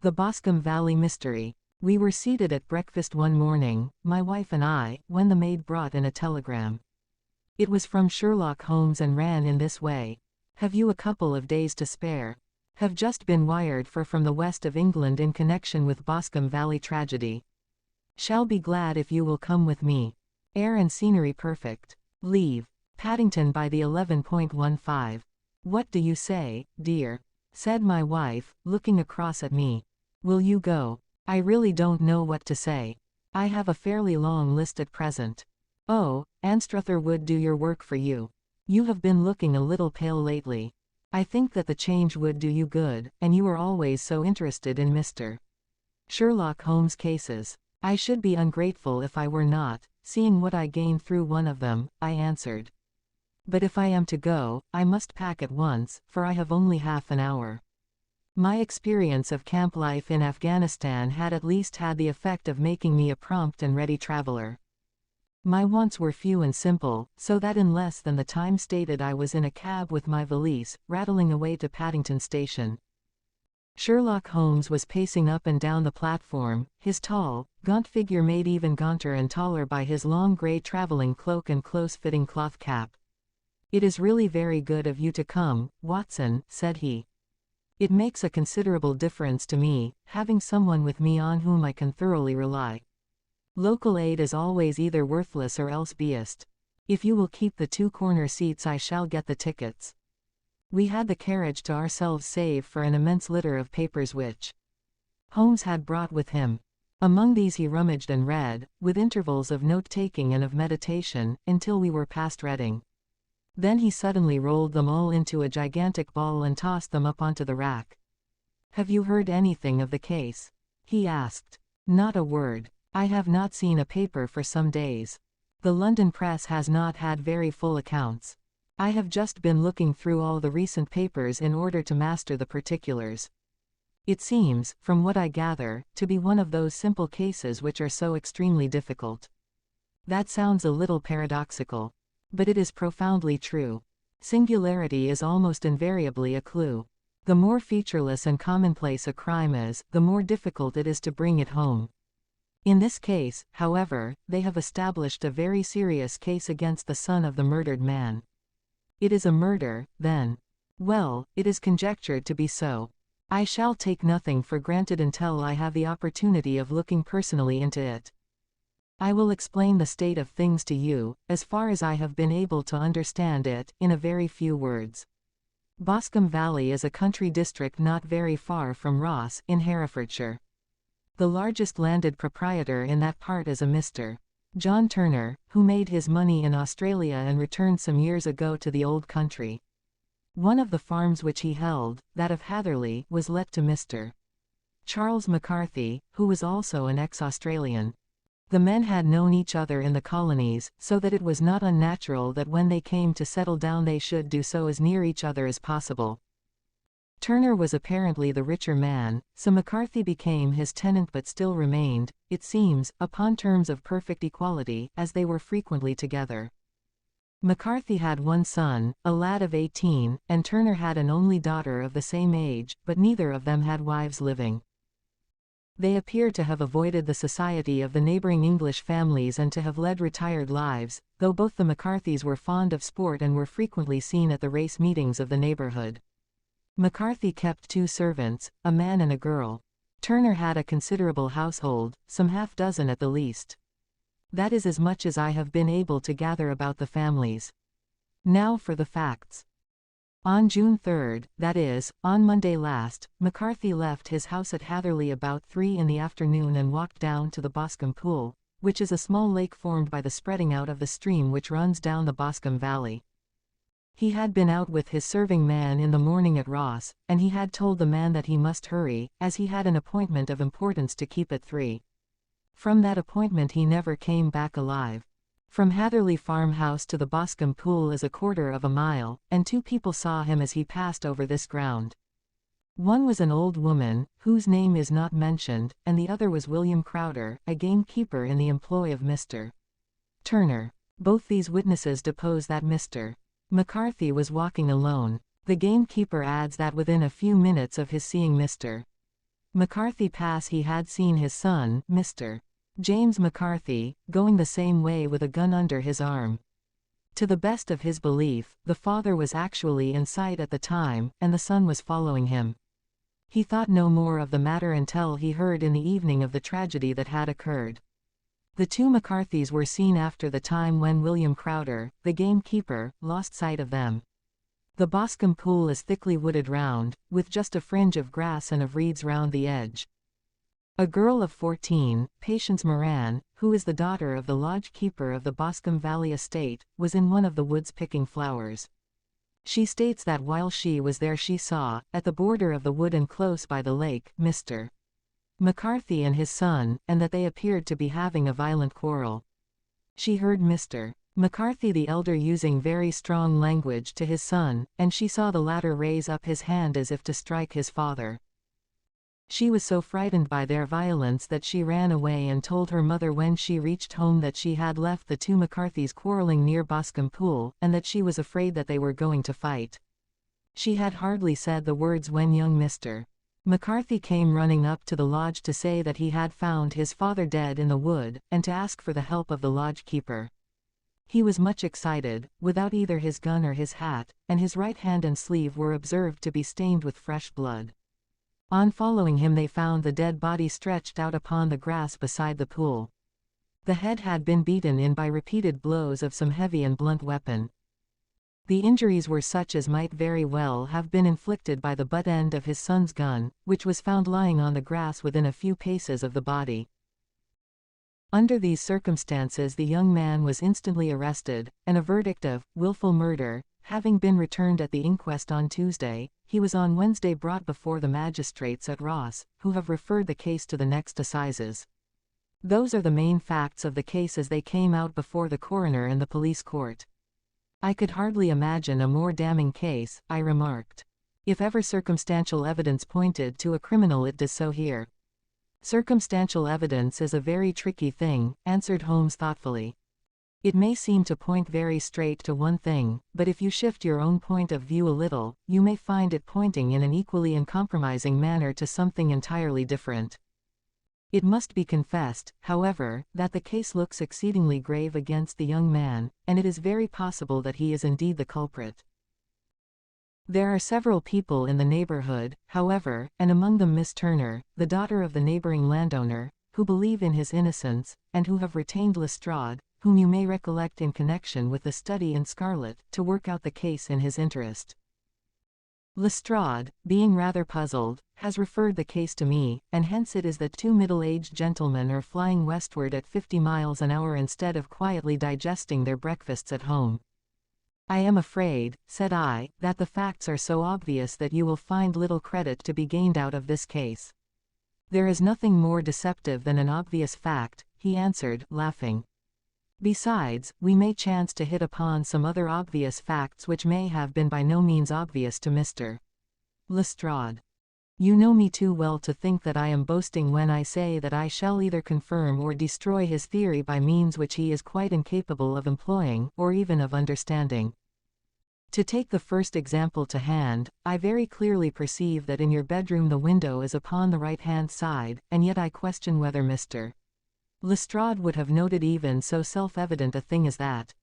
The Boscombe Valley Mystery. We were seated at breakfast one morning, my wife and I, when the maid brought in a telegram. It was from Sherlock Holmes and ran in this way. Have you a couple of days to spare? Have just been wired for from the west of England in connection with Boscombe Valley tragedy. Shall be glad if you will come with me. Air and scenery perfect. Leave. Paddington by the 11.15. What do you say, dear? Said my wife, looking across at me. Will you go? I really don't know what to say. I have a fairly long list at present. Oh, Anstruther would do your work for you. You have been looking a little pale lately. I think that the change would do you good, and you are always so interested in Mr. Sherlock Holmes cases. I should be ungrateful if I were not, seeing what I gained through one of them, I answered. But if I am to go, I must pack at once, for I have only half an hour. My experience of camp life in Afghanistan had at least had the effect of making me a prompt and ready traveler. My wants were few and simple, so that in less than the time stated I was in a cab with my valise, rattling away to Paddington Station. Sherlock Holmes was pacing up and down the platform, his tall, gaunt figure made even gaunter and taller by his long grey travelling cloak and close-fitting cloth cap. "It is really very good of you to come, Watson," said he. "It makes a considerable difference to me, having someone with me on whom I can thoroughly rely. Local aid is always either worthless or else biased. If you will keep the 2 corner seats I shall get the tickets." We had the carriage to ourselves save for an immense litter of papers which Holmes had brought with him. Among these he rummaged and read, with intervals of note-taking and of meditation, until we were past Reading. Then he suddenly rolled them all into a gigantic ball and tossed them up onto the rack. "Have you heard anything of the case?" he asked. "Not a word. I have not seen a paper for some days. The London press has not had very full accounts. I have just been looking through all the recent papers in order to master the particulars. It seems, from what I gather, to be one of those simple cases which are so extremely difficult." That sounds a little paradoxical. But it is profoundly true. Singularity is almost invariably a clue. The more featureless and commonplace a crime is, the more difficult it is to bring it home. In this case, however, they have established a very serious case against the son of the murdered man. It is a murder, then. Well, it is conjectured to be so. I shall take nothing for granted until I have the opportunity of looking personally into it. I will explain the state of things to you, as far as I have been able to understand it, in a very few words. Boscombe Valley is a country district not very far from Ross, in Herefordshire. The largest landed proprietor in that part is a Mr. John Turner, who made his money in Australia and returned some years ago to the old country. One of the farms which he held, that of Hatherley, was let to Mr. Charles McCarthy, who was also an ex-Australian. The men had known each other in the colonies, so that it was not unnatural that when they came to settle down they should do so as near each other as possible. Turner was apparently the richer man, so McCarthy became his tenant but still remained, it seems, upon terms of perfect equality, as they were frequently together. McCarthy had one son, a lad of 18, and Turner had an only daughter of the same age, but neither of them had wives living. They appear to have avoided the society of the neighboring English families and to have led retired lives, though both the McCarthys were fond of sport and were frequently seen at the race meetings of the neighborhood. McCarthy kept 2 servants, a man and a girl. Turner had a considerable household, some half-dozen at the least. That is as much as I have been able to gather about the families. Now for the facts. On June 3, that is, on Monday last, McCarthy left his house at Hatherley about 3 in the afternoon and walked down to the Boscombe Pool, which is a small lake formed by the spreading out of the stream which runs down the Boscombe Valley. He had been out with his serving man in the morning at Ross, and he had told the man that he must hurry, as he had an appointment of importance to keep at 3. From that appointment he never came back alive. From Hatherley farmhouse to the Boscombe Pool is 1/4 of a mile, and 2 people saw him as he passed over this ground. One was an old woman, whose name is not mentioned, and the other was William Crowder, a gamekeeper in the employ of Mr. Turner. Both these witnesses depose that Mr. McCarthy was walking alone. The gamekeeper adds that within a few minutes of his seeing Mr. McCarthy Pass. He had seen his son, Mr. James McCarthy, going the same way with a gun under his arm. To the best of his belief, the father was actually in sight at the time, and the son was following him. He thought no more of the matter until he heard in the evening of the tragedy that had occurred. The two McCarthys were seen after the time when William Crowder, the gamekeeper, lost sight of them. The Boscombe pool is thickly wooded round, with just a fringe of grass and of reeds round the edge. A girl of 14, Patience Moran, who is the daughter of the lodge keeper of the Boscombe Valley estate, was in one of the woods picking flowers. She states that while she was there she saw, at the border of the wood and close by the lake, Mr. McCarthy and his son, and that they appeared to be having a violent quarrel. She heard Mr. McCarthy the elder using very strong language to his son, and she saw the latter raise up his hand as if to strike his father. She was so frightened by their violence that she ran away and told her mother when she reached home that she had left the two McCarthys quarreling near Boscombe Pool, and that she was afraid that they were going to fight. She had hardly said the words when young Mr. McCarthy came running up to the lodge to say that he had found his father dead in the wood, and to ask for the help of the lodge keeper. He was much excited, without either his gun or his hat, and his right hand and sleeve were observed to be stained with fresh blood. On following him they found the dead body stretched out upon the grass beside the pool. The head had been beaten in by repeated blows of some heavy and blunt weapon. The injuries were such as might very well have been inflicted by the butt end of his son's gun, which was found lying on the grass within a few paces of the body. Under these circumstances the young man was instantly arrested, and a verdict of willful murder having been returned at the inquest on Tuesday, he was on Wednesday brought before the magistrates at Ross, who have referred the case to the next assizes. Those are the main facts of the case as they came out before the coroner and the police court. I could hardly imagine a more damning case, I remarked. If ever circumstantial evidence pointed to a criminal it does so here. Circumstantial evidence is a very tricky thing, answered Holmes thoughtfully. It may seem to point very straight to one thing, but if you shift your own point of view a little, you may find it pointing in an equally uncompromising manner to something entirely different. It must be confessed, however, that the case looks exceedingly grave against the young man, and it is very possible that he is indeed the culprit. There are several people in the neighborhood, however, and among them Miss Turner, the daughter of the neighboring landowner, who believe in his innocence, and who have retained Lestrade, whom you may recollect in connection with the study in Scarlet, to work out the case in his interest. Lestrade, being rather puzzled, has referred the case to me, and hence it is that two middle-aged gentlemen are flying westward at 50 miles an hour instead of quietly digesting their breakfasts at home. I am afraid, said I, that the facts are so obvious that you will find little credit to be gained out of this case. There is nothing more deceptive than an obvious fact, he answered, laughing. Besides, we may chance to hit upon some other obvious facts which may have been by no means obvious to Mr. Lestrade. You know me too well to think that I am boasting when I say that I shall either confirm or destroy his theory by means which he is quite incapable of employing, or even of understanding. To take the first example to hand, I very clearly perceive that in your bedroom the window is upon the right-hand side, and yet I question whether Mr. Lestrade would have noted even so self-evident a thing as that.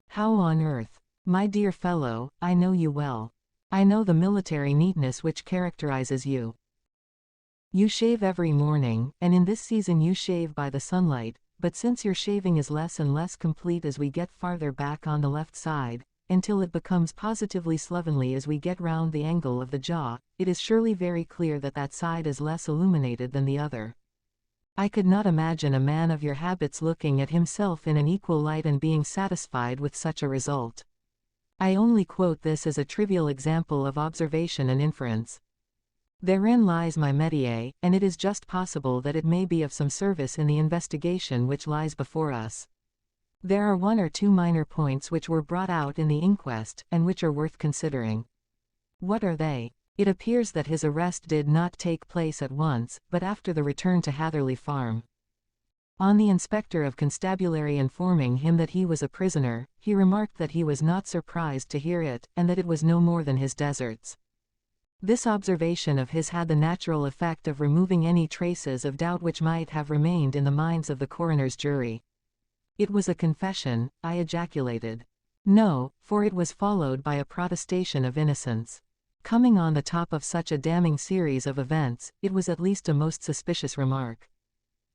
How on earth? My dear fellow, I know you well. I know the military neatness which characterizes you. You shave every morning, and in this season you shave by the sunlight, but since your shaving is less and less complete as we get farther back on the left side, until it becomes positively slovenly as we get round the angle of the jaw, it is surely very clear that that side is less illuminated than the other. I could not imagine a man of your habits looking at himself in an equal light and being satisfied with such a result. I only quote this as a trivial example of observation and inference. Therein lies my métier, and it is just possible that it may be of some service in the investigation which lies before us. There are one or two minor points which were brought out in the inquest, and which are worth considering. What are they? It appears that his arrest did not take place at once, but after the return to Hatherley Farm. On the inspector of constabulary informing him that he was a prisoner, he remarked that he was not surprised to hear it, and that it was no more than his deserts. This observation of his had the natural effect of removing any traces of doubt which might have remained in the minds of the coroner's jury. "It was a confession," I ejaculated. "No, for it was followed by a protestation of innocence. Coming on the top of such a damning series of events, it was at least a most suspicious remark."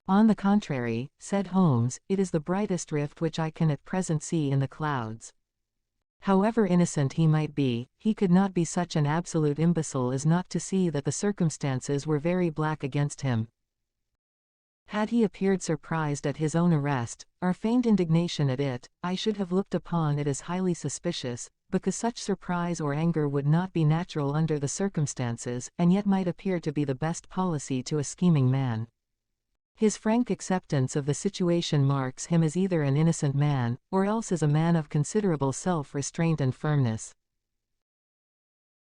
"On the contrary," said Holmes, "it is the brightest rift which I can at present see in the clouds." However innocent he might be, he could not be such an absolute imbecile as not to see that the circumstances were very black against him. Had he appeared surprised at his own arrest, or feigned indignation at it, I should have looked upon it as highly suspicious, because such surprise or anger would not be natural under the circumstances, and yet might appear to be the best policy to a scheming man. His frank acceptance of the situation marks him as either an innocent man, or else as a man of considerable self-restraint and firmness.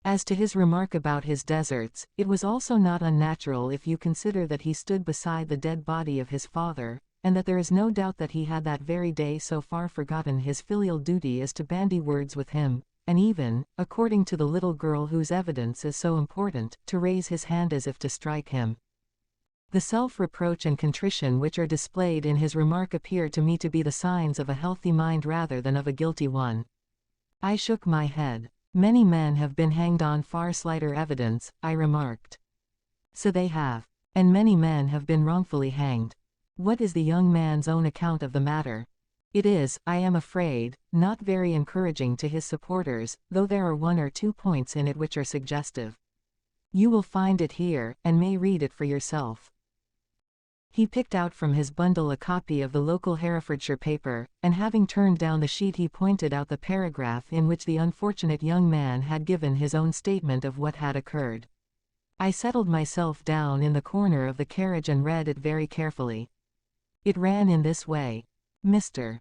As to his remark about his deserts, it was also not unnatural if you consider that he stood beside the dead body of his father, and that there is no doubt that he had that very day so far forgotten his filial duty as to bandy words with him, and even, according to the little girl whose evidence is so important, to raise his hand as if to strike him. The self-reproach and contrition which are displayed in his remark appear to me to be the signs of a healthy mind rather than of a guilty one. I shook my head. "Many men have been hanged on far slighter evidence," I remarked. "So they have. And many men have been wrongfully hanged. What is the young man's own account of the matter?" It is, I am afraid, not very encouraging to his supporters, though there are one or two points in it which are suggestive. You will find it here, and may read it for yourself. He picked out from his bundle a copy of the local Herefordshire paper, and having turned down the sheet he pointed out the paragraph in which the unfortunate young man had given his own statement of what had occurred. I settled myself down in the corner of the carriage and read it very carefully. It ran in this way. Mr.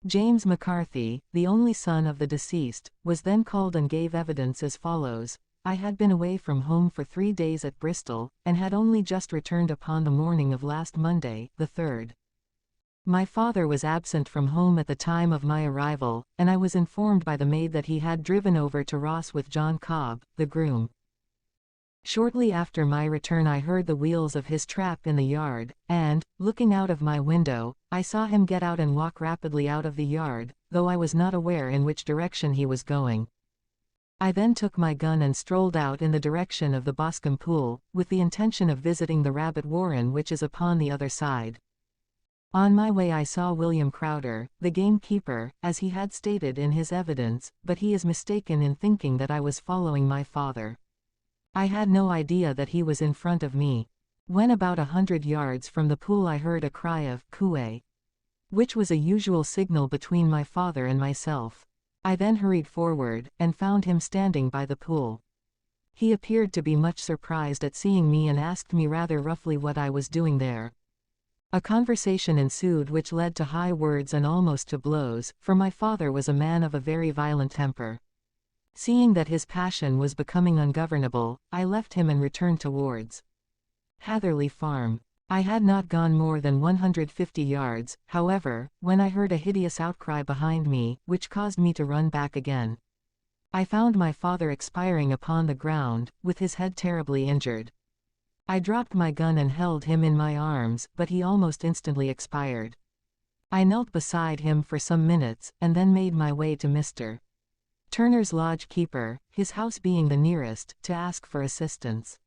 James McCarthy, the only son of the deceased, was then called and gave evidence as follows. I had been away from home for 3 days at Bristol, and had only just returned upon the morning of last Monday, the 3rd. My father was absent from home at the time of my arrival, and I was informed by the maid that he had driven over to Ross with John Cobb, the groom. Shortly after my return I heard the wheels of his trap in the yard, and, looking out of my window, I saw him get out and walk rapidly out of the yard, though I was not aware in which direction he was going. I then took my gun and strolled out in the direction of the Boscombe Pool, with the intention of visiting the rabbit warren which is upon the other side. On my way I saw William Crowder, the gamekeeper, as he had stated in his evidence, but he is mistaken in thinking that I was following my father. I had no idea that he was in front of me. When about 100 yards from the pool I heard a cry of "Cooey," which was a usual signal between my father and myself. I then hurried forward, and found him standing by the pool. He appeared to be much surprised at seeing me and asked me rather roughly what I was doing there. A conversation ensued which led to high words and almost to blows, for my father was a man of a very violent temper. Seeing that his passion was becoming ungovernable, I left him and returned towards Hatherley Farm. I had not gone more than 150 yards, however, when I heard a hideous outcry behind me, which caused me to run back again. I found my father expiring upon the ground, with his head terribly injured. I dropped my gun and held him in my arms, but he almost instantly expired. I knelt beside him for some minutes, and then made my way to Mr. Turner's lodge keeper, his house being the nearest, to ask for assistance.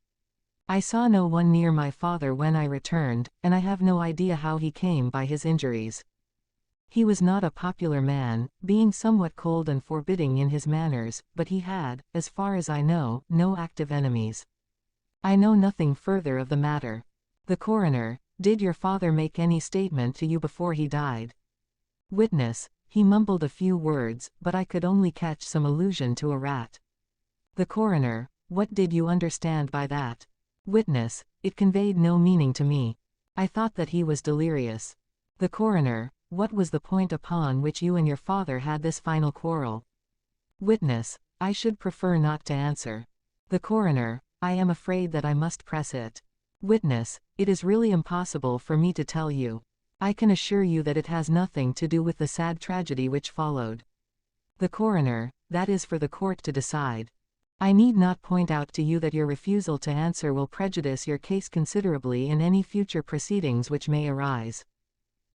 I saw no one near my father when I returned, and I have no idea how he came by his injuries. He was not a popular man, being somewhat cold and forbidding in his manners, but he had, as far as I know, no active enemies. I know nothing further of the matter. The coroner: Did your father make any statement to you before he died? Witness: He mumbled a few words, but I could only catch some allusion to a rat. The coroner: What did you understand by that? Witness: It conveyed no meaning to me. I thought that he was delirious. The coroner: What was the point upon which you and your father had this final quarrel? Witness: I should prefer not to answer. The coroner: I am afraid that I must press it. Witness: It is really impossible for me to tell you. I can assure you that it has nothing to do with the sad tragedy which followed. The coroner: That is for the court to decide. I need not point out to you that your refusal to answer will prejudice your case considerably in any future proceedings which may arise.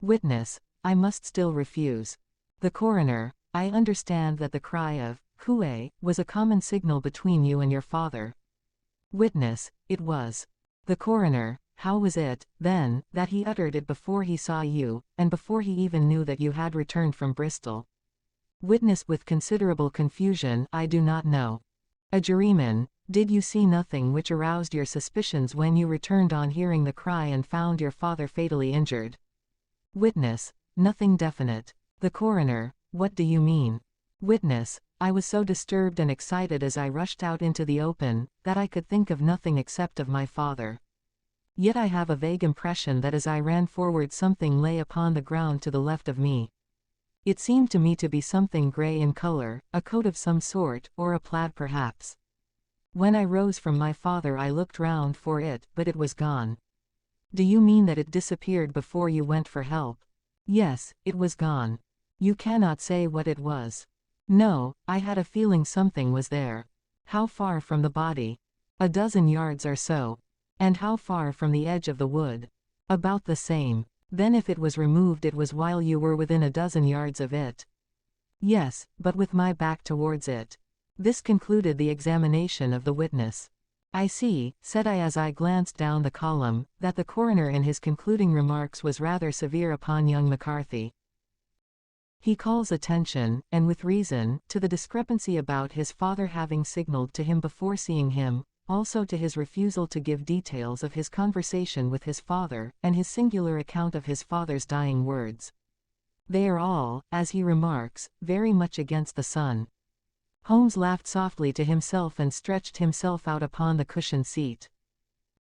Witness: I must still refuse. The coroner: I understand that the cry of "Hooray" was a common signal between you and your father. Witness: It was. The coroner: How was it, then, that he uttered it before he saw you, and before he even knew that you had returned from Bristol? Witness with considerable confusion: I do not know. A juryman: Did you see nothing which aroused your suspicions when you returned on hearing the cry and found your father fatally injured? Witness: Nothing definite. The coroner: What do you mean? Witness: I was so disturbed and excited as I rushed out into the open, that I could think of nothing except of my father. Yet I have a vague impression that as I ran forward something lay upon the ground to the left of me. It seemed to me to be something gray in color, a coat of some sort, or a plaid perhaps. When I rose from my father I looked round for it, but it was gone. Do you mean that it disappeared before you went for help? Yes, it was gone. You cannot say what it was? No, I had a feeling something was there. How far from the body? 12 yards or so. And how far from the edge of the wood? About the same. Then if it was removed it was while you were within 12 yards of it? Yes, but with my back towards it. This concluded the examination of the witness. I see, said I as I glanced down the column, that the coroner in his concluding remarks was rather severe upon young McCarthy. He calls attention, and with reason, to the discrepancy about his father having signaled to him before seeing him, also to his refusal to give details of his conversation with his father, and his singular account of his father's dying words. They are all, as he remarks, very much against the sun. Holmes laughed softly to himself and stretched himself out upon the cushioned seat.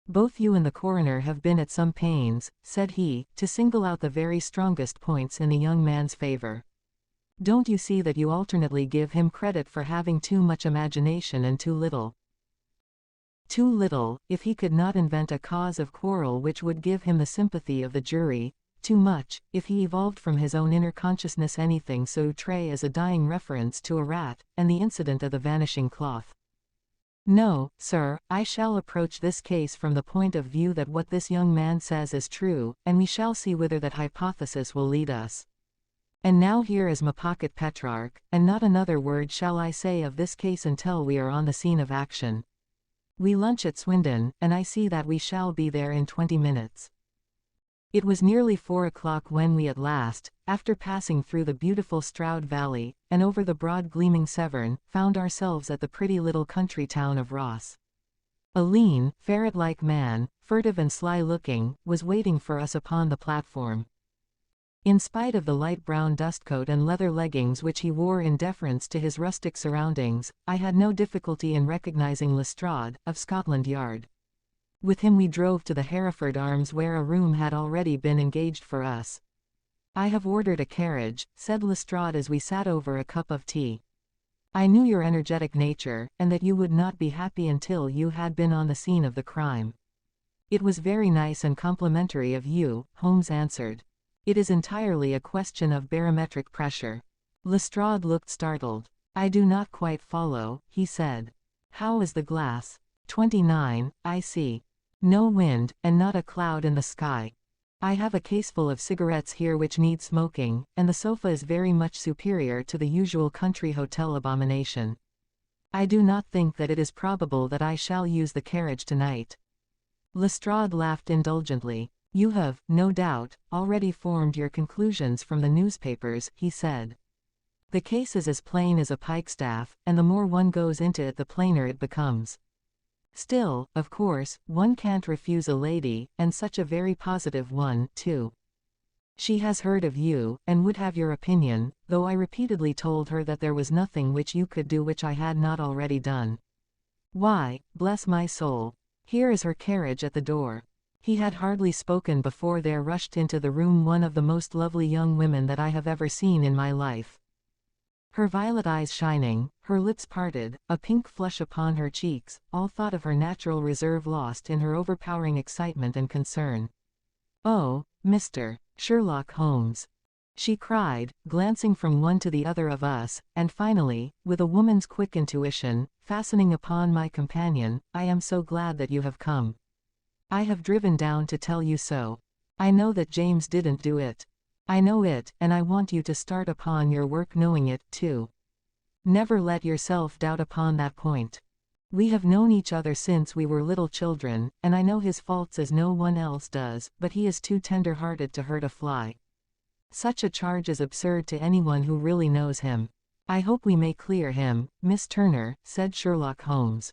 Both you and the coroner have been at some pains, said he, to single out the very strongest points in the young man's favor. Don't you see that you alternately give him credit for having too much imagination and too little? Too little, if he could not invent a cause of quarrel which would give him the sympathy of the jury; too much, if he evolved from his own inner consciousness anything so outré as a dying reference to a rat, and the incident of the vanishing cloth. No, sir, I shall approach this case from the point of view that what this young man says is true, and we shall see whither that hypothesis will lead us. And now here is my pocket Petrarch, and not another word shall I say of this case until we are on the scene of action. We lunch at Swindon, and I see that we shall be there in 20 minutes. It was nearly 4 o'clock when we at last, after passing through the beautiful Stroud Valley, and over the broad gleaming Severn, found ourselves at the pretty little country town of Ross. A lean, ferret-like man, furtive and sly-looking, was waiting for us upon the platform. In spite of the light brown dustcoat and leather leggings which he wore in deference to his rustic surroundings, I had no difficulty in recognizing Lestrade, of Scotland Yard. With him we drove to the Hereford Arms where a room had already been engaged for us. I have ordered a carriage, said Lestrade as we sat over a cup of tea. I knew your energetic nature, and that you would not be happy until you had been on the scene of the crime. It was very nice and complimentary of you, Holmes answered. It is entirely a question of barometric pressure. Lestrade looked startled. I do not quite follow, he said. How is the glass? 29, I see. No wind, and not a cloud in the sky. I have a caseful of cigarettes here which need smoking, and the sofa is very much superior to the usual country hotel abomination. I do not think that it is probable that I shall use the carriage tonight. Lestrade laughed indulgently. You have, no doubt, already formed your conclusions from the newspapers, he said. The case is as plain as a pikestaff, and the more one goes into it the plainer it becomes. Still, of course, one can't refuse a lady, and such a very positive one, too. She has heard of you, and would have your opinion, though I repeatedly told her that there was nothing which you could do which I had not already done. Why, bless my soul, here is her carriage at the door. He had hardly spoken before there rushed into the room one of the most lovely young women that I have ever seen in my life. Her violet eyes shining, her lips parted, a pink flush upon her cheeks, all thought of her natural reserve lost in her overpowering excitement and concern. Oh, Mr. Sherlock Holmes! she cried, glancing from one to the other of us, and finally, with a woman's quick intuition, fastening upon my companion, I am so glad that you have come. I have driven down to tell you so. I know that James didn't do it. I know it, and I want you to start upon your work knowing it, too. Never let yourself doubt upon that point. We have known each other since we were little children, and I know his faults as no one else does, but he is too tender-hearted to hurt a fly. Such a charge is absurd to anyone who really knows him. I hope we may clear him, Miss Turner, said Sherlock Holmes.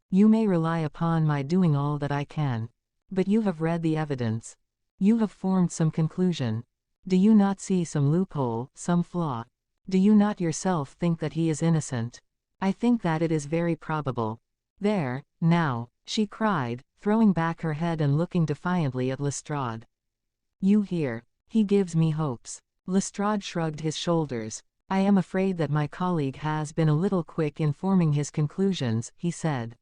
You may rely upon my doing all that I can. But you have read the evidence. You have formed some conclusion. Do you not see some loophole, some flaw? Do you not yourself think that he is innocent? I think that it is very probable. There, now, she cried, throwing back her head and looking defiantly at Lestrade. You hear. He gives me hopes. Lestrade shrugged his shoulders. I am afraid that my colleague has been a little quick in forming his conclusions, he said.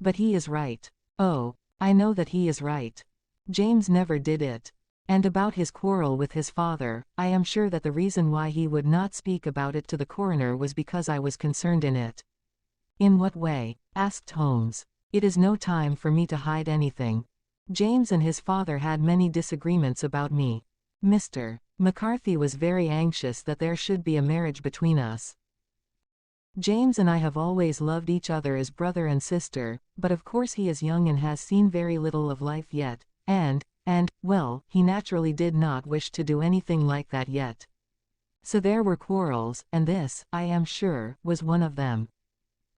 But he is right. Oh, I know that he is right. James never did it. And about his quarrel with his father, I am sure that the reason why he would not speak about it to the coroner was because I was concerned in it. In what way? Asked Holmes. It is no time for me to hide anything. James and his father had many disagreements about me. Mr. McCarthy was very anxious that there should be a marriage between us. James and I have always loved each other as brother and sister, but of course he is young and has seen very little of life yet, and, well, he naturally did not wish to do anything like that yet. So there were quarrels, and this, I am sure, was one of them.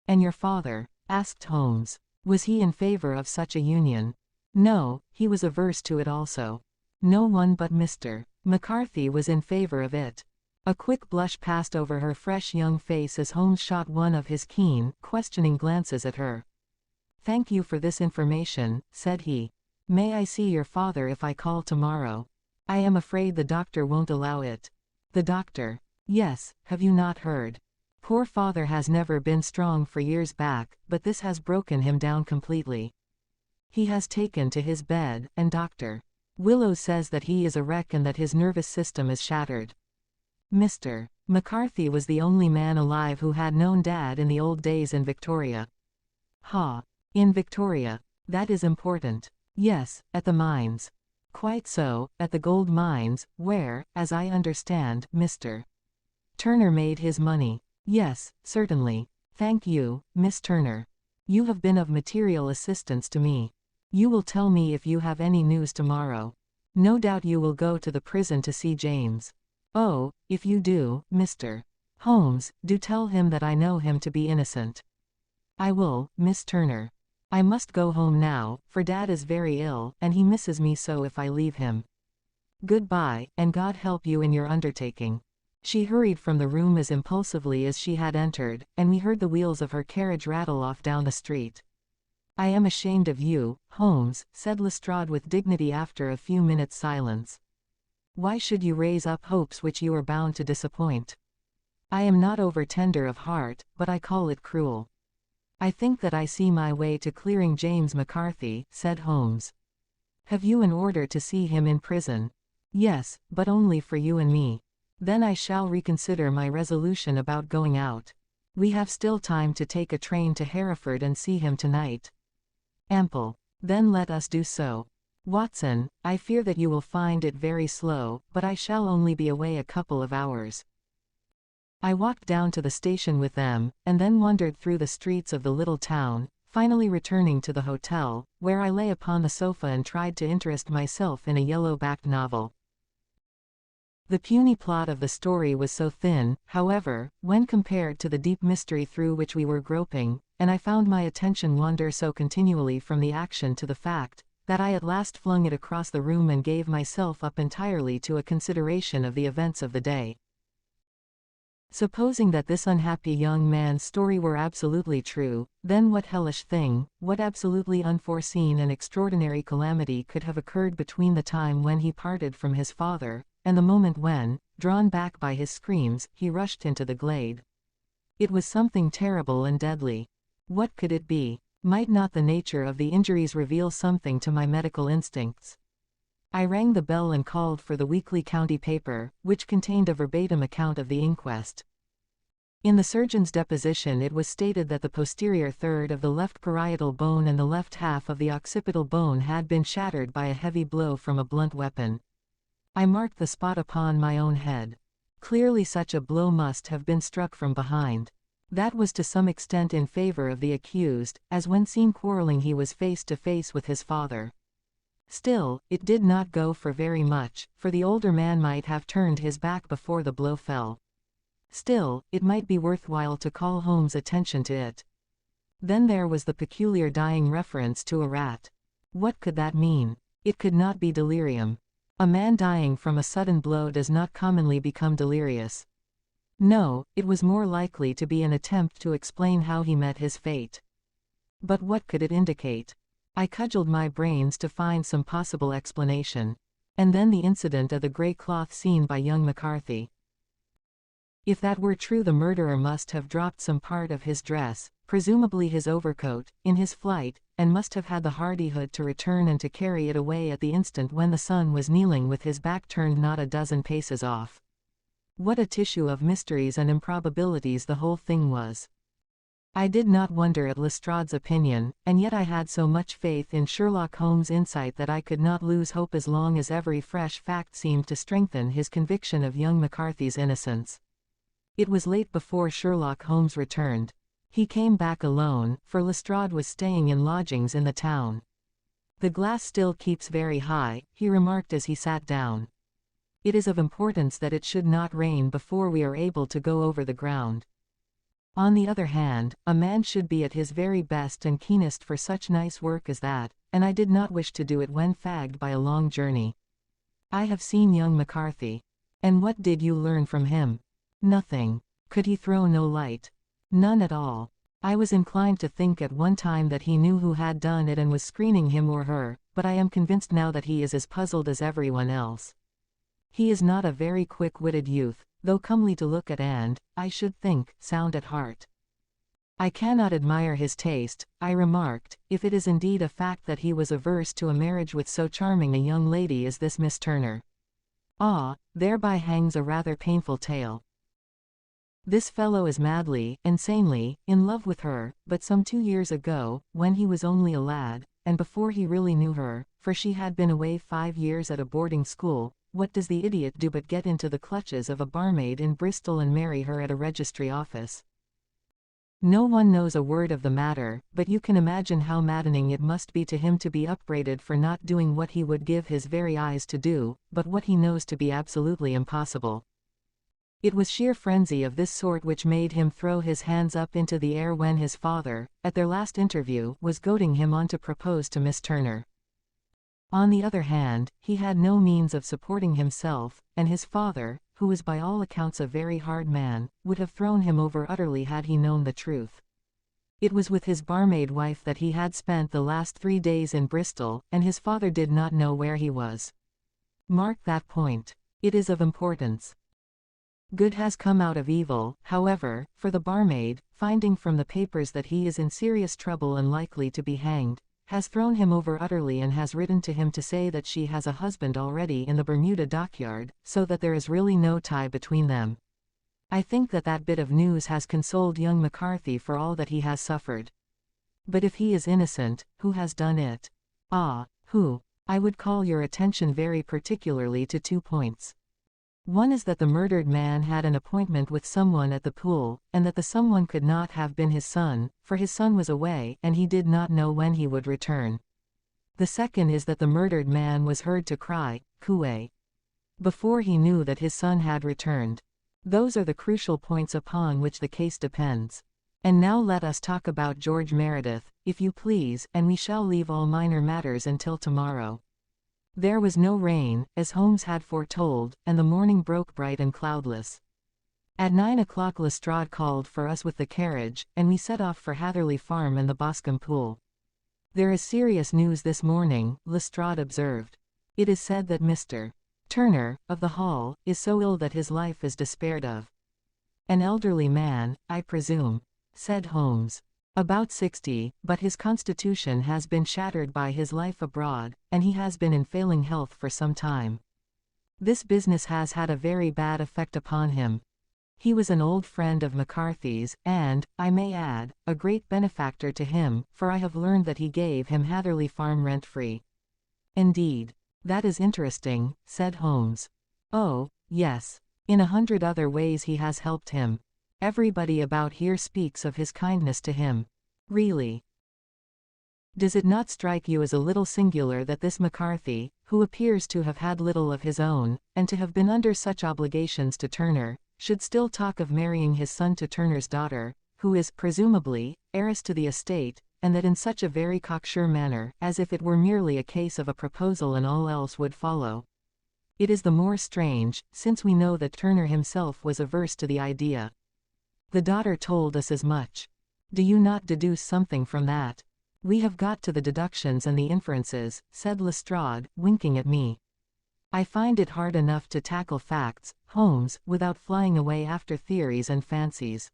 And your father? Asked Holmes. Was he in favor of such a union? No, he was averse to it also. No one but Mr. McCarthy was in favor of it. A quick blush passed over her fresh young face as Holmes shot one of his keen, questioning glances at her. Thank you for this information, said he. May I see your father if I call tomorrow? I am afraid the doctor won't allow it. The doctor? Yes, have you not heard? Poor father has never been strong for years back, but this has broken him down completely. He has taken to his bed, and Dr. Willows says that he is a wreck and that his nervous system is shattered. Mr. McCarthy was the only man alive who had known Dad in the old days in Victoria. Ha! In Victoria. That is important. Yes, at the mines. Quite so, at the gold mines, where, as I understand, Mr. Turner made his money. Yes, certainly. Thank you, Miss Turner. You have been of material assistance to me. You will tell me if you have any news tomorrow. No doubt you will go to the prison to see James. Oh, if you do, Mr. Holmes, do tell him that I know him to be innocent. I will, Miss Turner. I must go home now, for Dad is very ill, and he misses me so if I leave him. Goodbye, and God help you in your undertaking. She hurried from the room as impulsively as she had entered, and we heard the wheels of her carriage rattle off down the street. I am ashamed of you, Holmes, said Lestrade with dignity after a few minutes' silence. Why should you raise up hopes which you are bound to disappoint? I am not over-tender of heart, but I call it cruel. I think that I see my way to clearing James McCarthy, said Holmes. Have you an order to see him in prison? Yes, but only for you and me. Then I shall reconsider my resolution about going out. We have still time to take a train to Hereford and see him tonight. Ample. Then let us do so. Watson, I fear that you will find it very slow, but I shall only be away a couple of hours. I walked down to the station with them, and then wandered through the streets of the little town, finally returning to the hotel, where I lay upon the sofa and tried to interest myself in a yellow-backed novel. The puny plot of the story was so thin, however, when compared to the deep mystery through which we were groping, and I found my attention wander so continually from the action to the fact, that I at last flung it across the room and gave myself up entirely to a consideration of the events of the day. Supposing that this unhappy young man's story were absolutely true, then what hellish thing, what absolutely unforeseen and extraordinary calamity could have occurred between the time when he parted from his father, and the moment when, drawn back by his screams, he rushed into the glade? It was something terrible and deadly. What could it be? Might not the nature of the injuries reveal something to my medical instincts? I rang the bell and called for the weekly county paper, which contained a verbatim account of the inquest. In the surgeon's deposition it was stated that the posterior third of the left parietal bone and the left half of the occipital bone had been shattered by a heavy blow from a blunt weapon. I marked the spot upon my own head. Clearly such a blow must have been struck from behind. That was to some extent in favor of the accused, as when seen quarreling he was face to face with his father. Still, it did not go for very much, for the older man might have turned his back before the blow fell. Still, it might be worthwhile to call Holmes' attention to it. Then there was the peculiar dying reference to a rat. What could that mean? It could not be delirium. A man dying from a sudden blow does not commonly become delirious. No, it was more likely to be an attempt to explain how he met his fate. But what could it indicate? I cudgeled my brains to find some possible explanation. And then the incident of the grey cloth seen by young McCarthy. If that were true, the murderer must have dropped some part of his dress, presumably his overcoat, in his flight, and must have had the hardihood to return and to carry it away at the instant when the son was kneeling with his back turned not a dozen paces off. What a tissue of mysteries and improbabilities the whole thing was. I did not wonder at Lestrade's opinion, and yet I had so much faith in Sherlock Holmes' insight that I could not lose hope as long as every fresh fact seemed to strengthen his conviction of young McCarthy's innocence. It was late before Sherlock Holmes returned. He came back alone, for Lestrade was staying in lodgings in the town. "The glass still keeps very high," he remarked as he sat down. "It is of importance that it should not rain before we are able to go over the ground. On the other hand, a man should be at his very best and keenest for such nice work as that, and I did not wish to do it when fagged by a long journey. I have seen young McCarthy. And what did you learn from him? Nothing. Could he throw no light? None at all. I was inclined to think at one time that he knew who had done it and was screening him or her, but I am convinced now that he is as puzzled as everyone else. He is not a very quick-witted youth, though comely to look at and, I should think, sound at heart. I cannot admire his taste," I remarked, "if it is indeed a fact that he was averse to a marriage with so charming a young lady as this Miss Turner. Ah, thereby hangs a rather painful tale. This fellow is madly, insanely, in love with her, but some 2 years ago, when he was only a lad, and before he really knew her, for she had been away 5 years at a boarding school, what does the idiot do but get into the clutches of a barmaid in Bristol and marry her at a registry office? No one knows a word of the matter, but you can imagine how maddening it must be to him to be upbraided for not doing what he would give his very eyes to do, but what he knows to be absolutely impossible. It was sheer frenzy of this sort which made him throw his hands up into the air when his father, at their last interview, was goading him on to propose to Miss Turner. On the other hand, he had no means of supporting himself, and his father, who was by all accounts a very hard man, would have thrown him over utterly had he known the truth. It was with his barmaid wife that he had spent the last 3 days in Bristol, and his father did not know where he was. Mark that point. It is of importance. Good has come out of evil, however, for the barmaid, finding from the papers that he is in serious trouble and likely to be hanged, has thrown him over utterly and has written to him to say that she has a husband already in the Bermuda dockyard, so that there is really no tie between them. I think that that bit of news has consoled young McCarthy for all that he has suffered. But if he is innocent, who has done it? Ah, who? I would call your attention very particularly to 2 points. One is that the murdered man had an appointment with someone at the pool, and that the someone could not have been his son, for his son was away and he did not know when he would return. The second is that the murdered man was heard to cry, "Cooey," before he knew that his son had returned. Those are the crucial points upon which the case depends. And now let us talk about George Meredith, if you please, and we shall leave all minor matters until tomorrow. There was no rain, as Holmes had foretold, and the morning broke bright and cloudless. At 9 o'clock Lestrade called for us with the carriage, and we set off for Hatherley Farm and the Boscombe Pool. "There is serious news this morning," Lestrade observed. "It is said that Mr. Turner, of the Hall, is so ill that his life is despaired of." "An elderly man, I presume," said Holmes. About 60, but his constitution has been shattered by his life abroad, and he has been in failing health for some time. This business has had a very bad effect upon him. He was an old friend of McCarthy's, and, I may add, a great benefactor to him, for I have learned that he gave him Hatherley Farm rent-free. Indeed. That is interesting, said Holmes. Oh, yes. In 100 other ways he has helped him. Everybody about here speaks of his kindness to him. Really. Does it not strike you as a little singular that this McCarthy, who appears to have had little of his own, and to have been under such obligations to Turner, should still talk of marrying his son to Turner's daughter, who is, presumably, heiress to the estate, and that in such a very cocksure manner, as if it were merely a case of a proposal and all else would follow? It is the more strange, since we know that Turner himself was averse to the idea. The daughter told us as much. Do you not deduce something from that? We have got to the deductions and the inferences, said Lestrade, winking at me. I find it hard enough to tackle facts, Holmes, without flying away after theories and fancies.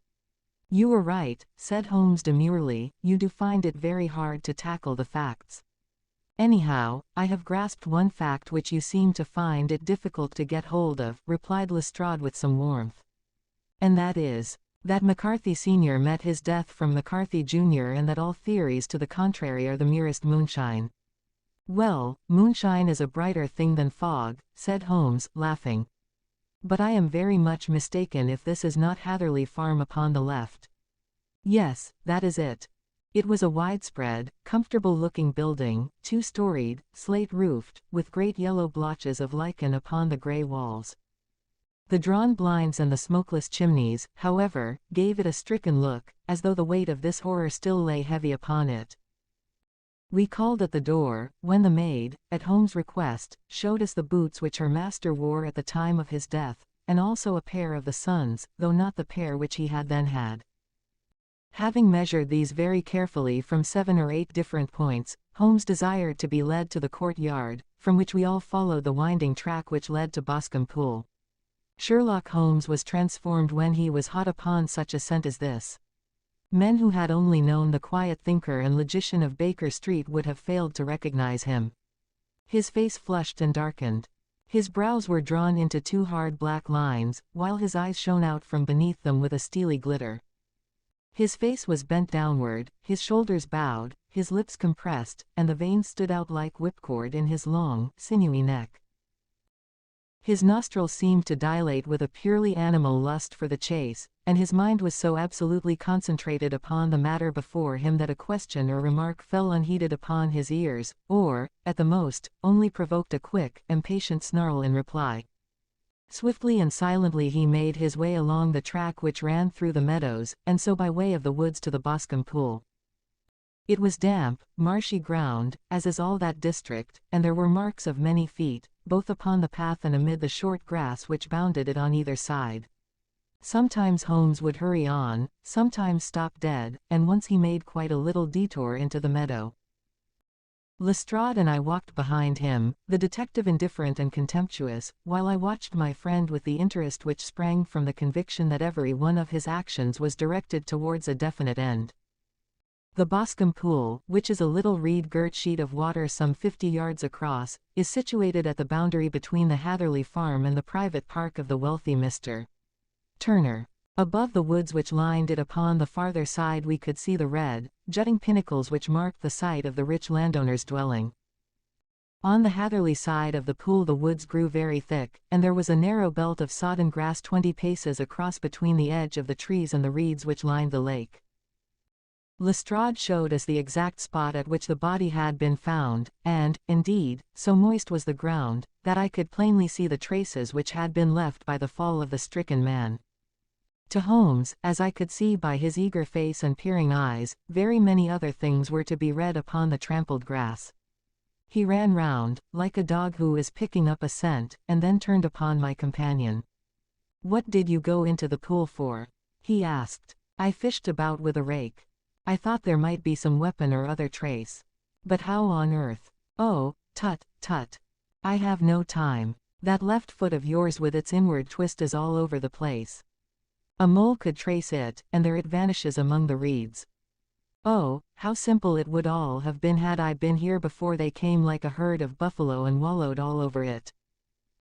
You are right, said Holmes demurely, you do find it very hard to tackle the facts. Anyhow, I have grasped one fact which you seem to find it difficult to get hold of, replied Lestrade with some warmth. And that is, that McCarthy Sr. met his death from McCarthy Jr. and that all theories to the contrary are the merest moonshine. Well, moonshine is a brighter thing than fog, said Holmes, laughing. But I am very much mistaken if this is not Hatherley Farm upon the left. Yes, that is it. It was a widespread, comfortable-looking building, 2-storied, slate-roofed, with great yellow blotches of lichen upon the grey walls. The drawn blinds and the smokeless chimneys, however, gave it a stricken look, as though the weight of this horror still lay heavy upon it. We called at the door, when the maid, at Holmes' request, showed us the boots which her master wore at the time of his death, and also a pair of the son's, though not the pair which he had then had. Having measured these very carefully from 7 or 8 different points, Holmes desired to be led to the courtyard, from which we all followed the winding track which led to Boscombe Pool. Sherlock Holmes was transformed when he was hot upon such a scent as this. Men who had only known the quiet thinker and logician of Baker Street would have failed to recognize him. His face flushed and darkened. His brows were drawn into 2 hard black lines, while his eyes shone out from beneath them with a steely glitter. His face was bent downward, his shoulders bowed, his lips compressed, and the veins stood out like whipcord in his long, sinewy neck. His nostrils seemed to dilate with a purely animal lust for the chase, and his mind was so absolutely concentrated upon the matter before him that a question or remark fell unheeded upon his ears, or, at the most, only provoked a quick, impatient snarl in reply. Swiftly and silently he made his way along the track which ran through the meadows, and so by way of the woods to the Boscombe Pool. It was damp, marshy ground, as is all that district, and there were marks of many feet, both upon the path and amid the short grass which bounded it on either side. Sometimes Holmes would hurry on, sometimes stop dead, and once he made quite a little detour into the meadow. Lestrade and I walked behind him, the detective indifferent and contemptuous, while I watched my friend with the interest which sprang from the conviction that every one of his actions was directed towards a definite end. The Boscombe Pool, which is a little reed-girt sheet of water some 50 yards across, is situated at the boundary between the Hatherley Farm and the private park of the wealthy Mr. Turner. Above the woods which lined it upon the farther side we could see the red, jutting pinnacles which marked the site of the rich landowner's dwelling. On the Hatherley side of the pool the woods grew very thick, and there was a narrow belt of sodden grass 20 paces across between the edge of the trees and the reeds which lined the lake. Lestrade showed us the exact spot at which the body had been found, and, indeed, so moist was the ground, that I could plainly see the traces which had been left by the fall of the stricken man. To Holmes, as I could see by his eager face and peering eyes, very many other things were to be read upon the trampled grass. He ran round, like a dog who is picking up a scent, and then turned upon my companion. "What did you go into the pool for?" he asked. "I fished about with a rake. I thought there might be some weapon or other trace. But how on earth? Oh, tut, tut. I have no time. That left foot of yours with its inward twist is all over the place. A mole could trace it, and there it vanishes among the reeds. Oh, how simple it would all have been had I been here before they came like a herd of buffalo and wallowed all over it.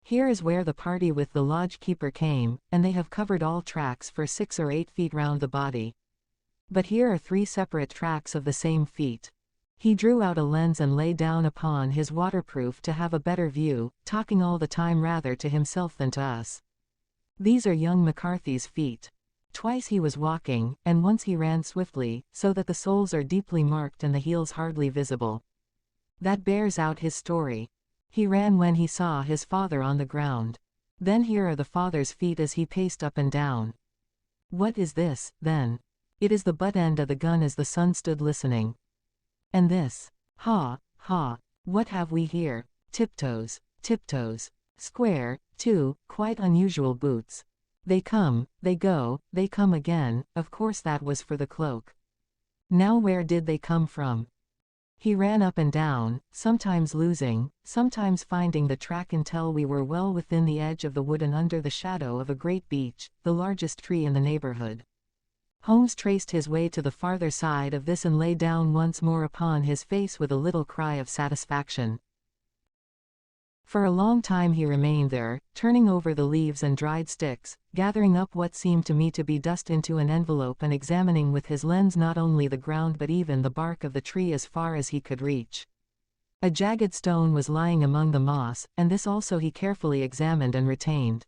Here is where the party with the lodge keeper came, and they have covered all tracks for 6 or 8 feet round the body. But here are 3 separate tracks of the same feet. He drew out a lens and lay down upon his waterproof to have a better view, talking all the time rather to himself than to us. These are young McCarthy's feet. Twice he was walking, and once he ran swiftly, so that the soles are deeply marked and the heels hardly visible. That bears out his story. He ran when he saw his father on the ground. Then here are the father's feet as he paced up and down. What is this, then? It is the butt end of the gun as the son stood listening. And this? Ha, ha, what have we here? Tiptoes, tiptoes. Square, too, quite unusual boots. They come, they go, they come again, of course that was for the cloak. Now where did they come from? He ran up and down, sometimes losing, sometimes finding the track until we were well within the edge of the wood and under the shadow of a great beech, the largest tree in the neighborhood. Holmes traced his way to the farther side of this and lay down once more upon his face with a little cry of satisfaction. For a long time he remained there, turning over the leaves and dried sticks, gathering up what seemed to me to be dust into an envelope and examining with his lens not only the ground but even the bark of the tree as far as he could reach. A jagged stone was lying among the moss, and this also he carefully examined and retained.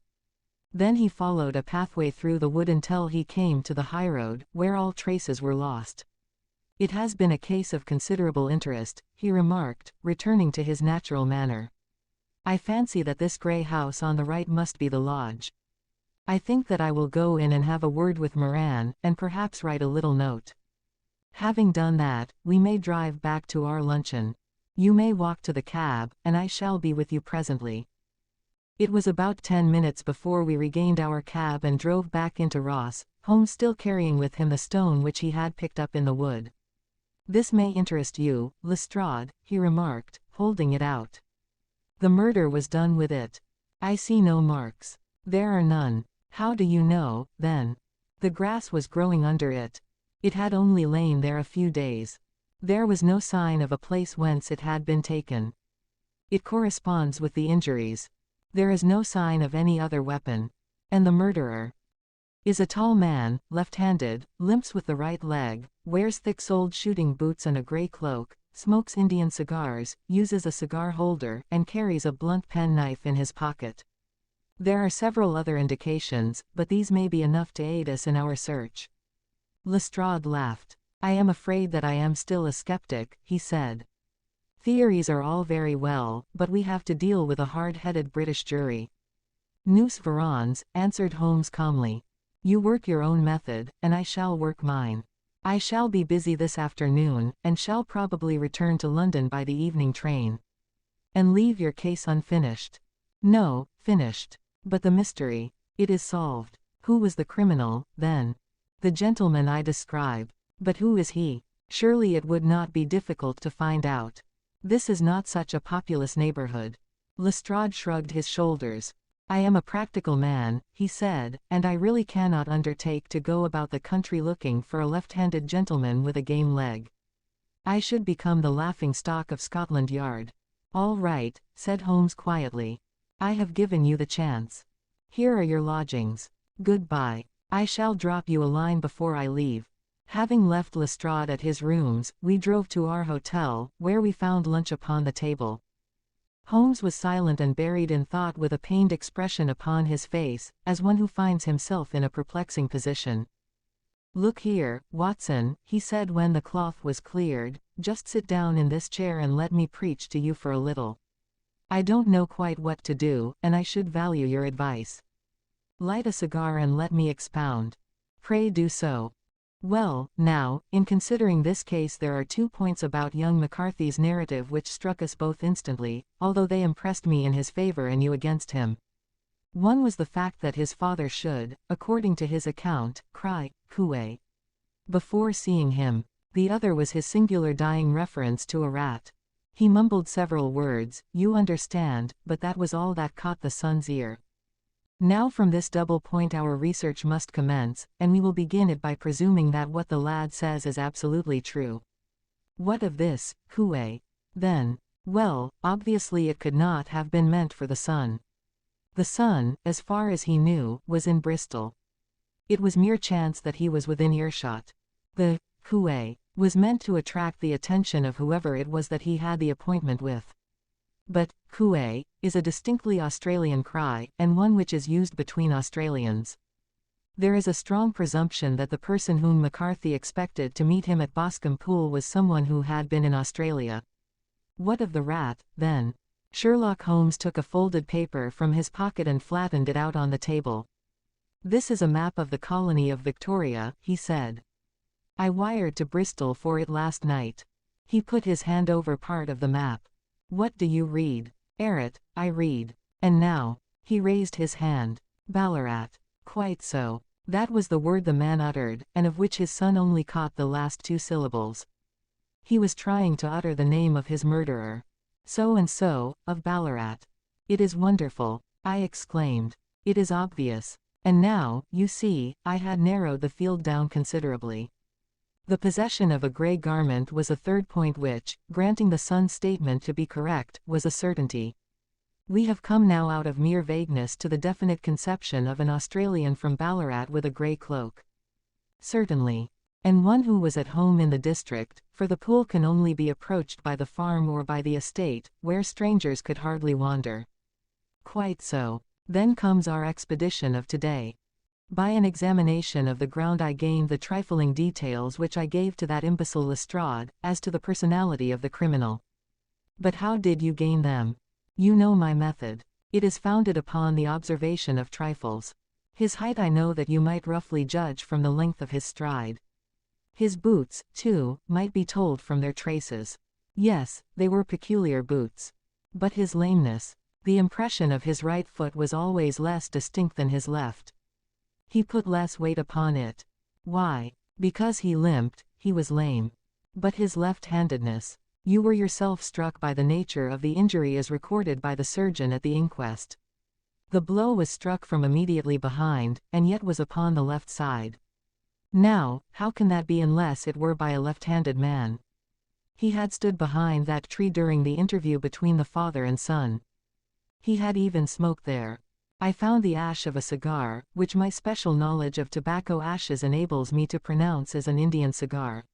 Then he followed a pathway through the wood until he came to the highroad, where all traces were lost. It has been a case of considerable interest, he remarked, returning to his natural manner. I fancy that this grey house on the right must be the lodge. I think that I will go in and have a word with Moran, and perhaps write a little note. Having done that, we may drive back to our luncheon. You may walk to the cab, and I shall be with you presently. It was about 10 minutes before we regained our cab and drove back into Ross, Holmes still carrying with him the stone which he had picked up in the wood. This may interest you, Lestrade, he remarked, holding it out. The murder was done with it. I see no marks. There are none. How do you know, then? The grass was growing under it. It had only lain there a few days. There was no sign of a place whence it had been taken. It corresponds with the injuries. There is no sign of any other weapon. And the murderer is a tall man, left-handed, limps with the right leg, wears thick-soled shooting boots and a grey cloak, smokes Indian cigars, uses a cigar holder, and carries a blunt penknife in his pocket. There are several other indications, but these may be enough to aid us in our search. Lestrade laughed. I am afraid that I am still a skeptic, he said. Theories are all very well, but we have to deal with a hard-headed British jury. Nous verrons, answered Holmes calmly. You work your own method, and I shall work mine. I shall be busy this afternoon, and shall probably return to London by the evening train. And leave your case unfinished. No, finished. But the mystery. It is solved. Who was the criminal, then? The gentleman I describe. But who is he? Surely it would not be difficult to find out. This is not such a populous neighborhood. Lestrade shrugged his shoulders. I am a practical man, he said, and I really cannot undertake to go about the country looking for a left-handed gentleman with a game leg. I should become the laughing-stock of Scotland Yard. All right, said Holmes quietly. I have given you the chance. Here are your lodgings. Goodbye. I shall drop you a line before I leave. Having left Lestrade at his rooms, we drove to our hotel, where we found lunch upon the table. Holmes was silent and buried in thought with a pained expression upon his face, as one who finds himself in a perplexing position. Look here, Watson, he said when the cloth was cleared, just sit down in this chair and let me preach to you for a little. I don't know quite what to do, and I should value your advice. Light a cigar and let me expound. Pray do so. Well, now, in considering this case there are 2 points about young McCarthy's narrative which struck us both instantly, although they impressed me in his favor and you against him. One was the fact that his father should, according to his account, cry, "Cooey," before seeing him. The other was his singular dying reference to a rat. He mumbled several words, you understand, but that was all that caught the son's ear. Now from this double point our research must commence, and we will begin it by presuming that what the lad says is absolutely true. What of this, Hue? Then, well, obviously it could not have been meant for the sun. The sun, as far as he knew, was in Bristol. It was mere chance that he was within earshot. The Hue was meant to attract the attention of whoever it was that he had the appointment with. But Hue is a distinctly Australian cry, and one which is used between Australians. There is a strong presumption that the person whom McCarthy expected to meet him at Boscombe Pool was someone who had been in Australia. What of the rat, then? Sherlock Holmes took a folded paper from his pocket and flattened it out on the table. This is a map of the colony of Victoria, he said. I wired to Bristol for it last night. He put his hand over part of the map. What do you read? Errett, I read. And now? He raised his hand. Ballarat. Quite so. That was the word the man uttered, and of which his son only caught the last two syllables. He was trying to utter the name of his murderer. So and so, of Ballarat. It is wonderful, I exclaimed. It is obvious. And now, you see, I had narrowed the field down considerably. The possession of a grey garment was a third point which, granting the son's statement to be correct, was a certainty. We have come now out of mere vagueness to the definite conception of an Australian from Ballarat with a grey cloak. Certainly. And one who was at home in the district, for the pool can only be approached by the farm or by the estate, where strangers could hardly wander. Quite so. Then comes our expedition of today. By an examination of the ground I gained the trifling details which I gave to that imbecile Lestrade, as to the personality of the criminal. But how did you gain them? You know my method. It is founded upon the observation of trifles. His height I know that you might roughly judge from the length of his stride. His boots, too, might be told from their traces. Yes, they were peculiar boots. But his lameness, the impression of his right foot was always less distinct than his left. He put less weight upon it. Why? Because he limped, he was lame. But his left-handedness. You were yourself struck by the nature of the injury as recorded by the surgeon at the inquest. The blow was struck from immediately behind, and yet was upon the left side. Now, how can that be unless it were by a left-handed man? He had stood behind that tree during the interview between the father and son. He had even smoked there. I found the ash of a cigar, which my special knowledge of tobacco ashes enables me to pronounce as an Indian cigar.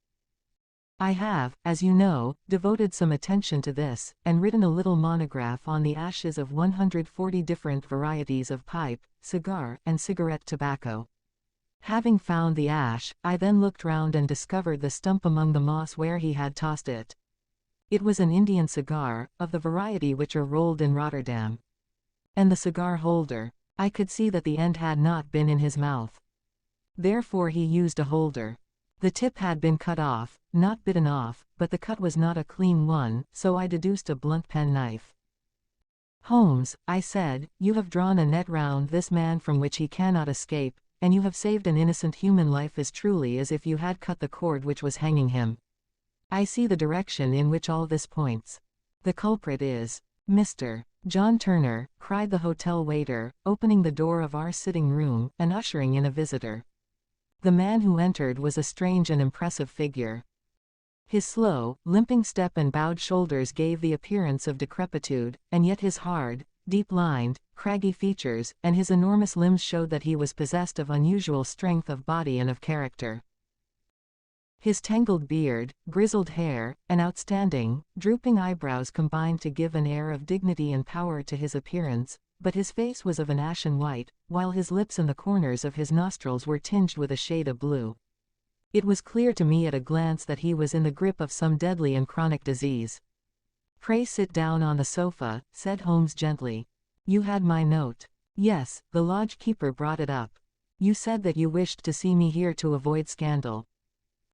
I have, as you know, devoted some attention to this, and written a little monograph on the ashes of 140 different varieties of pipe, cigar, and cigarette tobacco. Having found the ash, I then looked round and discovered the stump among the moss where he had tossed it. It was an Indian cigar, of the variety which are rolled in Rotterdam. And the cigar holder, I could see that the end had not been in his mouth. Therefore he used a holder. The tip had been cut off, not bitten off, but the cut was not a clean one, so I deduced a blunt pen knife. Holmes, I said, you have drawn a net round this man from which he cannot escape, and you have saved an innocent human life as truly as if you had cut the cord which was hanging him. I see the direction in which all this points. The culprit is Mr. John Turner, cried the hotel waiter, opening the door of our sitting room, and ushering in a visitor. The man who entered was a strange and impressive figure. His slow, limping step and bowed shoulders gave the appearance of decrepitude, and yet his hard, deep-lined, craggy features, and his enormous limbs showed that he was possessed of unusual strength of body and of character. His tangled beard, grizzled hair, and outstanding, drooping eyebrows combined to give an air of dignity and power to his appearance, but his face was of an ashen white, while his lips and the corners of his nostrils were tinged with a shade of blue. It was clear to me at a glance that he was in the grip of some deadly and chronic disease. "Pray sit down on the sofa," said Holmes gently. "You had my note." "Yes, the lodge-keeper brought it up. You said that you wished to see me here to avoid scandal.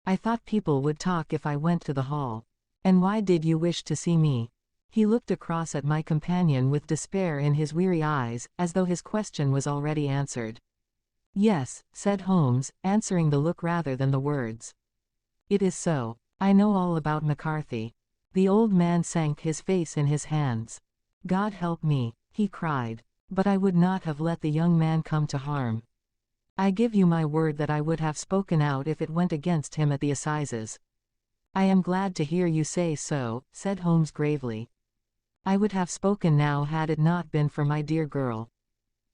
I thought people would talk if I went to the hall. And why did you wish to see me?" He looked across at my companion with despair in his weary eyes, as though his question was already answered. "Yes," said Holmes, answering the look rather than the words. "It is so. I know all about McCarthy." The old man sank his face in his hands. "God help me," he cried. But I would not have let the young man come to harm. I give you my word that I would have spoken out if it went against him at the assizes." "I am glad to hear you say so," said Holmes gravely. "I would have spoken now had it not been for my dear girl.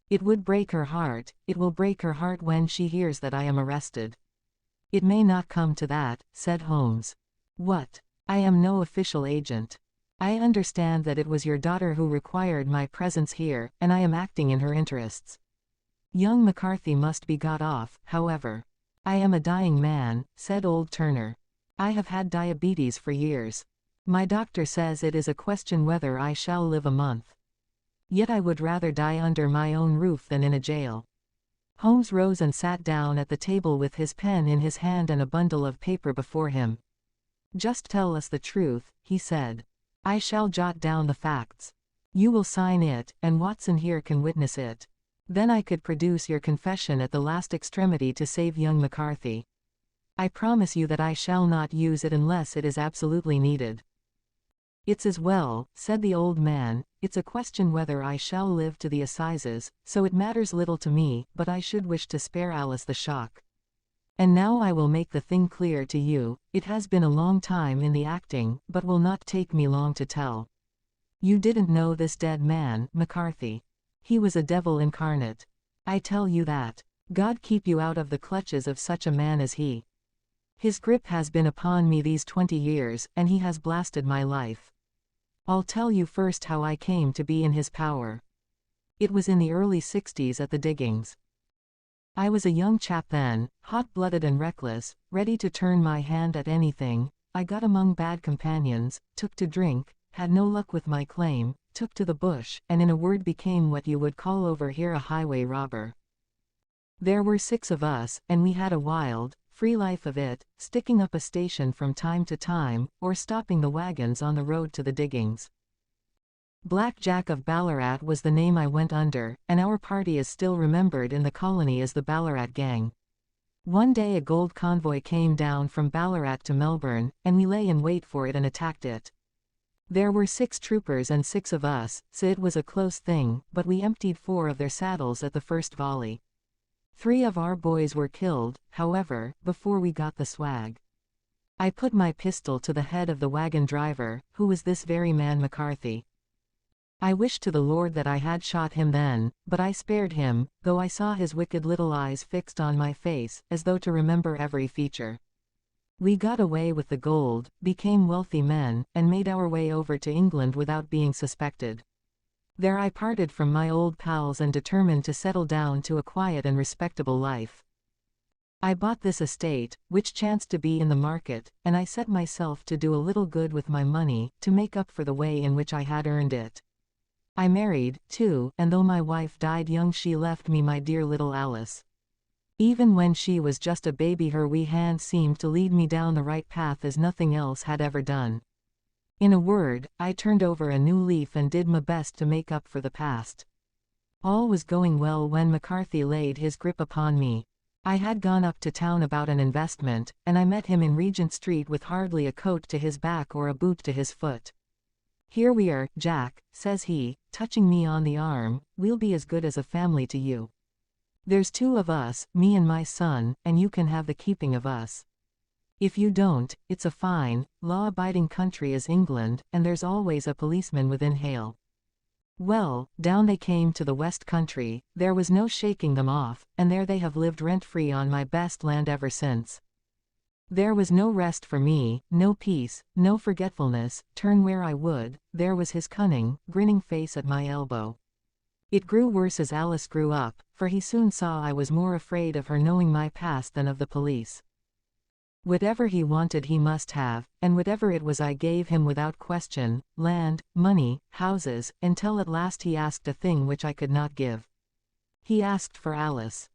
It would break her heart, it will break her heart when she hears that I am arrested." "It may not come to that," said Holmes. "What? I am no official agent. I understand that it was your daughter who required my presence here, and I am acting in her interests. Young McCarthy must be got off, however." "I am a dying man," said old Turner. "I have had diabetes for years. My doctor says it is a question whether I shall live a month. Yet I would rather die under my own roof than in a jail." Holmes rose and sat down at the table with his pen in his hand and a bundle of paper before him. "Just tell us the truth," he said. "I shall jot down the facts. You will sign it, and Watson here can witness it. Then I could produce your confession at the last extremity to save young McCarthy. I promise you that I shall not use it unless it is absolutely needed." "It's as well," said the old man. "It's a question whether I shall live to the assizes, so it matters little to me, but I should wish to spare Alice the shock. And now I will make the thing clear to you. It has been a long time in the acting, but will not take me long to tell. You didn't know this dead man, McCarthy. He was a devil incarnate. I tell you that. God keep you out of the clutches of such a man as he. His grip has been upon me these 20 years, and he has blasted my life. I'll tell you first how I came to be in his power. It was in the early 60s at the diggings. I was a young chap then, hot-blooded and reckless, ready to turn my hand at anything. I got among bad companions, took to drink, had no luck with my claim, took to the bush, and in a word became what you would call over here a highway robber. There were 6 of us, and we had a wild, free life of it, sticking up a station from time to time, or stopping the wagons on the road to the diggings. Black Jack of Ballarat was the name I went under, and our party is still remembered in the colony as the Ballarat Gang. One day a gold convoy came down from Ballarat to Melbourne, and we lay in wait for it and attacked it. There were 6 troopers and 6 of us, so it was a close thing, but we emptied 4 of their saddles at the first volley. 3 of our boys were killed, however, before we got the swag. I put my pistol to the head of the wagon driver, who was this very man McCarthy. I wished to the Lord that I had shot him then, but I spared him, though I saw his wicked little eyes fixed on my face, as though to remember every feature. We got away with the gold, became wealthy men, and made our way over to England without being suspected. There I parted from my old pals and determined to settle down to a quiet and respectable life. I bought this estate, which chanced to be in the market, and I set myself to do a little good with my money, to make up for the way in which I had earned it. I married, too, and though my wife died young she left me my dear little Alice. Even when she was just a baby her wee hand seemed to lead me down the right path as nothing else had ever done. In a word, I turned over a new leaf and did my best to make up for the past. All was going well when McCarthy laid his grip upon me. I had gone up to town about an investment, and I met him in Regent Street with hardly a coat to his back or a boot to his foot. "Here we are, Jack," says he, touching me on the arm, "we'll be as good as a family to you. There's 2 of us, me and my son, and you can have the keeping of us. If you don't, it's a fine, law-abiding country as England, and there's always a policeman within hail." Well, down they came to the West Country, there was no shaking them off, and there they have lived rent-free on my best land ever since. There was no rest for me, no peace, no forgetfulness, turn where I would, there was his cunning, grinning face at my elbow. It grew worse as Alice grew up, for he soon saw I was more afraid of her knowing my past than of the police. Whatever he wanted he must have, and whatever it was I gave him without question, land, money, houses, until at last he asked a thing which I could not give. He asked for Alice.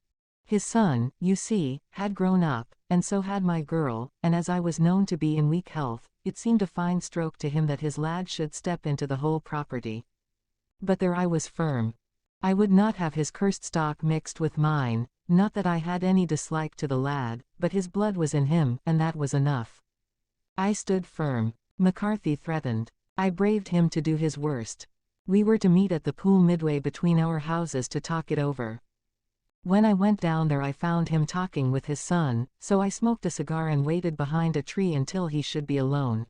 His son, you see, had grown up, and so had my girl, and as I was known to be in weak health, it seemed a fine stroke to him that his lad should step into the whole property. But there I was firm. I would not have his cursed stock mixed with mine. Not that I had any dislike to the lad, but his blood was in him, and that was enough. I stood firm. McCarthy threatened. I braved him to do his worst. We were to meet at the pool midway between our houses to talk it over. When I went down there I found him talking with his son, so I smoked a cigar and waited behind a tree until he should be alone.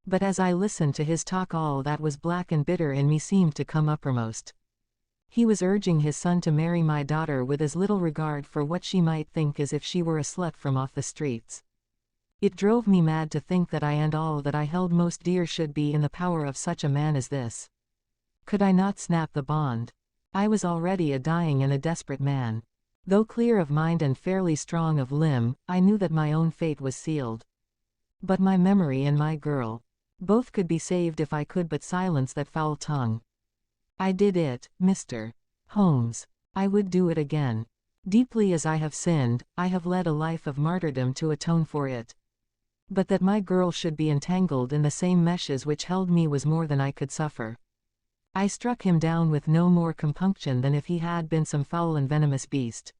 But as I listened to his talk all that was black and bitter in me seemed to come uppermost. He was urging his son to marry my daughter with as little regard for what she might think as if she were a slut from off the streets. It drove me mad to think that I and all that I held most dear should be in the power of such a man as this. Could I not snap the bond? I was already a dying and a desperate man. Though clear of mind and fairly strong of limb, I knew that my own fate was sealed. But my memory and my girl, both could be saved if I could but silence that foul tongue. I did it, Mr. Holmes. I would do it again. Deeply as I have sinned, I have led a life of martyrdom to atone for it. But that my girl should be entangled in the same meshes which held me was more than I could suffer. I struck him down with no more compunction than if he had been some foul and venomous beast.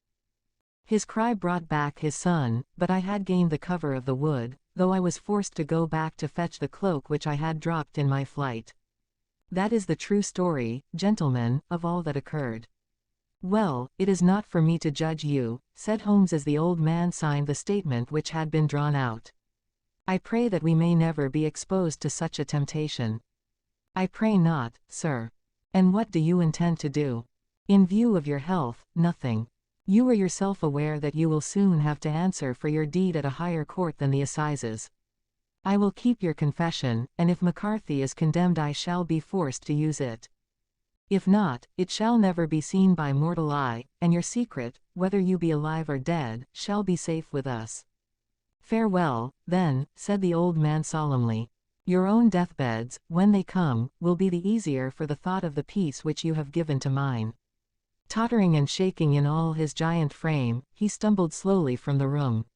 His cry brought back his son, but I had gained the cover of the wood, though I was forced to go back to fetch the cloak which I had dropped in my flight. That is the true story, gentlemen, of all that occurred. Well, it is not for me to judge you, said Holmes as the old man signed the statement which had been drawn out. I pray that we may never be exposed to such a temptation. I pray not, sir. And what do you intend to do? In view of your health, nothing. You are yourself aware that you will soon have to answer for your deed at a higher court than the assizes. I will keep your confession, and if McCarthy is condemned I shall be forced to use it. If not, it shall never be seen by mortal eye, and your secret, whether you be alive or dead, shall be safe with us. Farewell, then, said the old man solemnly. Your own deathbeds, when they come, will be the easier for the thought of the peace which you have given to mine. Tottering and shaking in all his giant frame, he stumbled slowly from the room.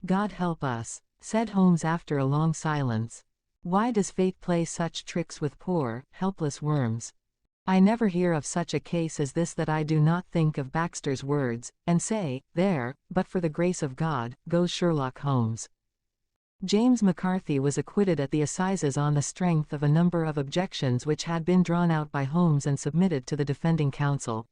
God help us, said Holmes after a long silence. Why does fate play such tricks with poor, helpless worms? I never hear of such a case as this that I do not think of Baxter's words, and say, there, but for the grace of God, goes Sherlock Holmes. James McCarthy was acquitted at the assizes on the strength of a number of objections which had been drawn out by Holmes and submitted to the defending counsel.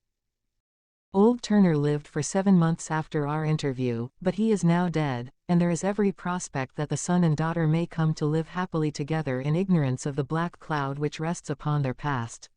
Old Turner lived for 7 months after our interview, but he is now dead, and there is every prospect that the son and daughter may come to live happily together in ignorance of the black cloud which rests upon their past.